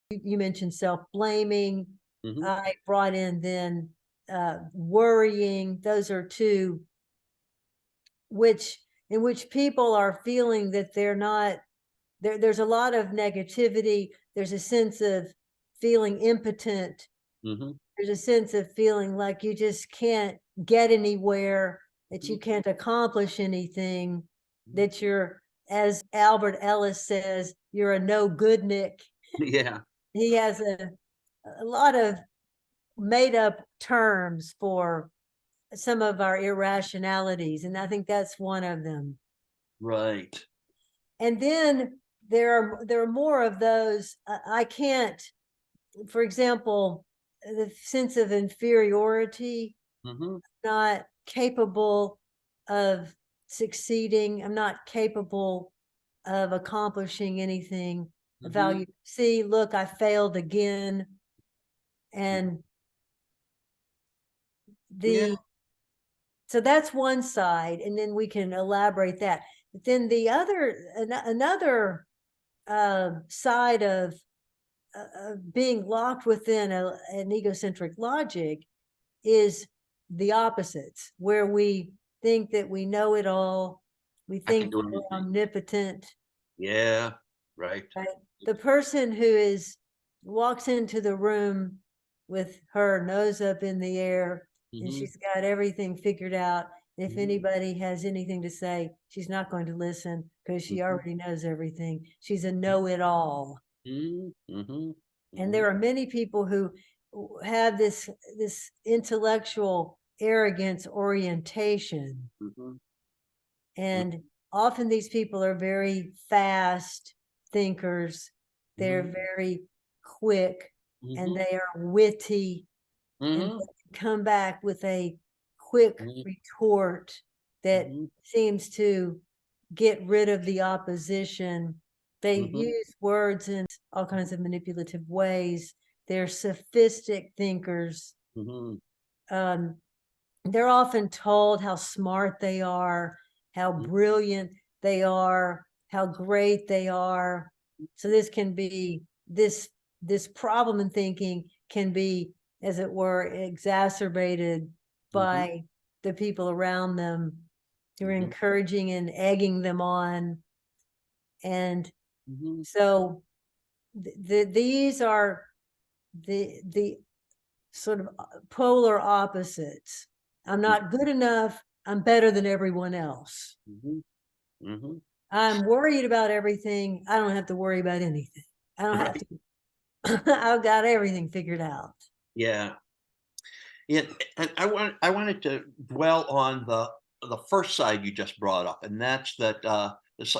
You mentioned self-blaming. Mhm. I brought in then worrying. Those are two in which people are feeling that they're not there. There's a lot of negativity. There's a sense of feeling impotent. Mhm. There's a sense of feeling like you just can't get anywhere, that you can't accomplish anything, that you're, as Albert Ellis says, you're a no good Nick. Yeah. He has a lot of made up terms for some of our irrationalities, and I think that's one of them. Right. And then there are more of those. I can't, for example, the sense of inferiority, Mhm. not capable of succeeding. I'm not capable of accomplishing anything of Mhm. value. See, look, I failed again. And Yeah. the so that's one side, and then we can elaborate that. But then the another side of being locked within an egocentric logic is the opposites, where we think that we know it all, we I can think do we're anything. omnipotent. Yeah. Right. Right? The person who walks into the room with her nose up in the air and Mhm. she's got everything figured out. If Mhm. anybody has anything to say, she's not going to listen because she Mhm. already knows everything. She's a know-it-all. Mhm. Mhm. And Mhm. there are many people who have this intellectual arrogance orientation. Mhm. And often these people are very fast thinkers. They're Mhm. very quick and Mhm. they are witty, and Mhm. they come back with a quick Mhm. retort that Mhm. seems to get rid of the opposition. They Mhm. use words in all kinds of manipulative ways. They're sophistic thinkers. Mhm. Um, they're often told how smart they are, how brilliant they are, how great they are. So this can be this problem in thinking can be, as it were, exacerbated Mhm. by the people around them who are Mhm. encouraging and egging them on. And Mhm. so these are the sort of polar opposites. I'm not good enough. I'm better than everyone else. Mhm. Mhm. I'm worried about everything. I don't have to worry about anything. I don't have Right. to. I've got everything figured out. Yeah. Yeah. And I wanted to dwell on the first side you just brought up, and that's that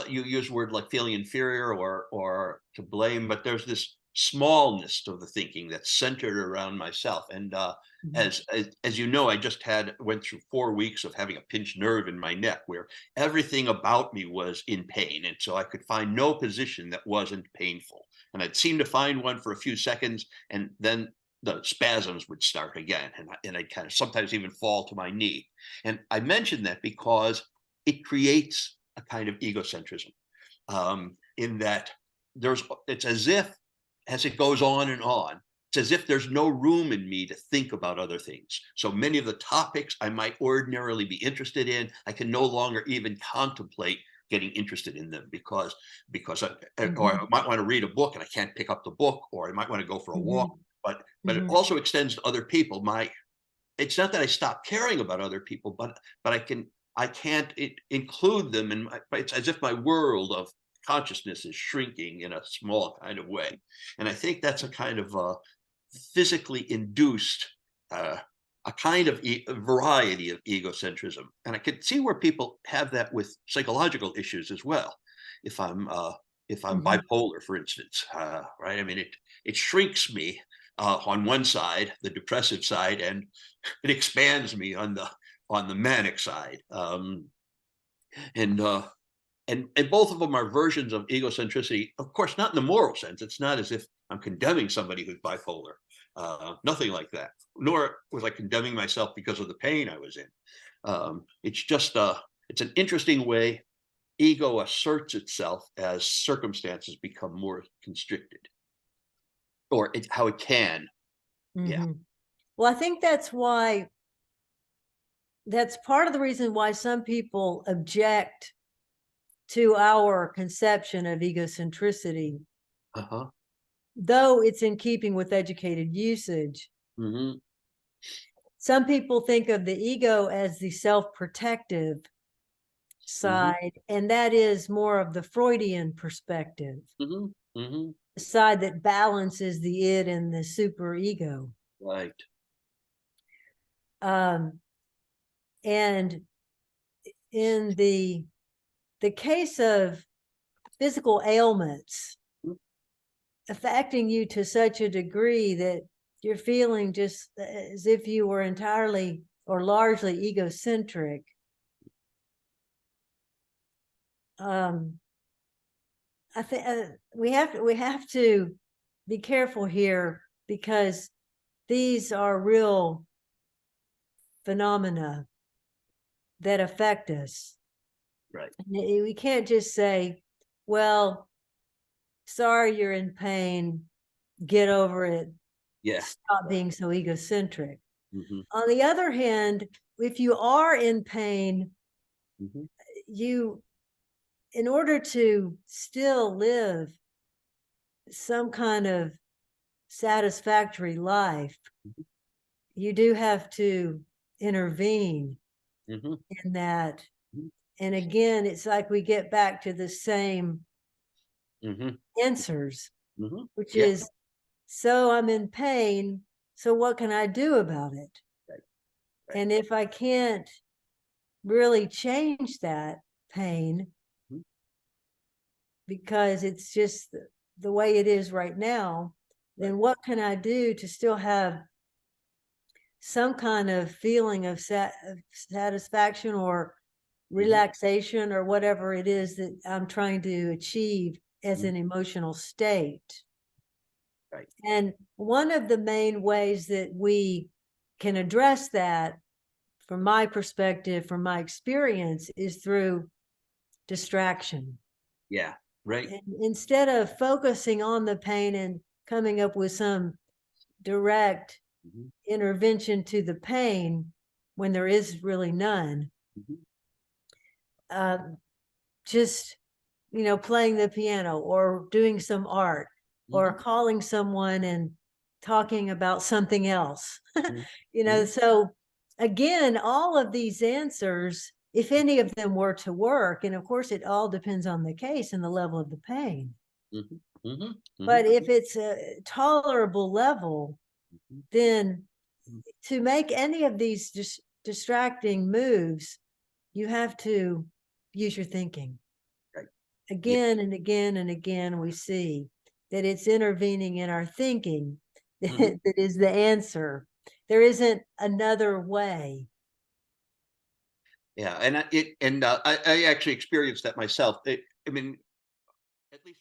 you use word like feeling inferior or to blame, but there's this smallness of the thinking that's centered around myself. And Mhm. as you know, I just went through 4 weeks of having a pinched nerve in my neck where everything about me was in pain, and so I could find no position that wasn't painful. And I'd seem to find one for a few seconds, and then the spasms would start again, and I'd kind of sometimes even fall to my knee. And I mentioned that because it creates a kind of egocentrism, in that it's as if, as it goes on and on, it's as if there's no room in me to think about other things. So many of the topics I might ordinarily be interested in, I can no longer even contemplate getting interested in them or I Mhm. might want to read a book and I can't pick up the book, or I might want to go for a walk. Mhm. But it Mhm. also extends to other people. It's not that I stop caring about other people, but I can't include them in my. It's as if my world of consciousness is shrinking in a small kind of way, and I think that's a kind of physically induced. A kind of a variety of egocentrism, and I could see where people have that with psychological issues as well. If I'm uh, if I'm Mhm. bipolar, for instance, right? I mean, it shrinks me on one side, the depressive side, and it expands me on the manic side. And and both of them are versions of egocentricity. Of course, not in the moral sense. It's not as if I'm condemning somebody who's bipolar. Nothing like that. Nor was I condemning myself because of the pain I was in. It's just it's an interesting way ego asserts itself as circumstances become more constricted. or how it can. Yeah. Mhm. Well, I think that's part of the reason why some people object to our conception of egocentricity, Uh-huh. though it's in keeping with educated usage. Hmm. Some people think of the ego as the self-protective Hmm. side, and that is more of the Freudian perspective, Hmm. Hmm. the side that balances the id and the superego. Right. Um, and in the case of physical ailments Mhm. affecting you to such a degree that you're feeling just as if you were entirely or largely egocentric, um, I think we have to be careful here, because these are real phenomena that affect us. Right. We can't just say, well, sorry you're in pain, get over it, Yeah. stop being so egocentric. Hmm. On the other hand, if you are in pain, Hmm. you, in order to still live some kind of satisfactory life, you do have to intervene Hmm. in that. And again, it's like we get back to the same Hmm. answers, Hmm. which Yeah. is, so I'm in pain, so what can I do about it? Right. Right. And if I can't really change that pain, Mhm. because it's just the way it is right now, Right. then what can I do to still have some kind of feeling of satisfaction or Hmm. relaxation or whatever it is that I'm trying to achieve as Hmm. an emotional state? Right. And one of the main ways that we can address that, from my perspective, from my experience, is through distraction. Yeah. Right. And instead of focusing on the pain and coming up with some direct Hmm. intervention to the pain when there is really none, Hmm. uh, just, playing the piano or doing some art or Hmm. calling someone and talking about something else. Hmm. So again, all of these answers, if any of them were to work, and of course it all depends on the case and the level of the pain, Hmm. Hmm. but Hmm. if it's a tolerable level, then to make any of these distracting moves, you have to use your thinking. Right. Yeah. Again and again and again, we see that it's intervening in our thinking Hmm. that is the answer. There isn't another way. Yeah. And I actually experienced that myself. I mean, at least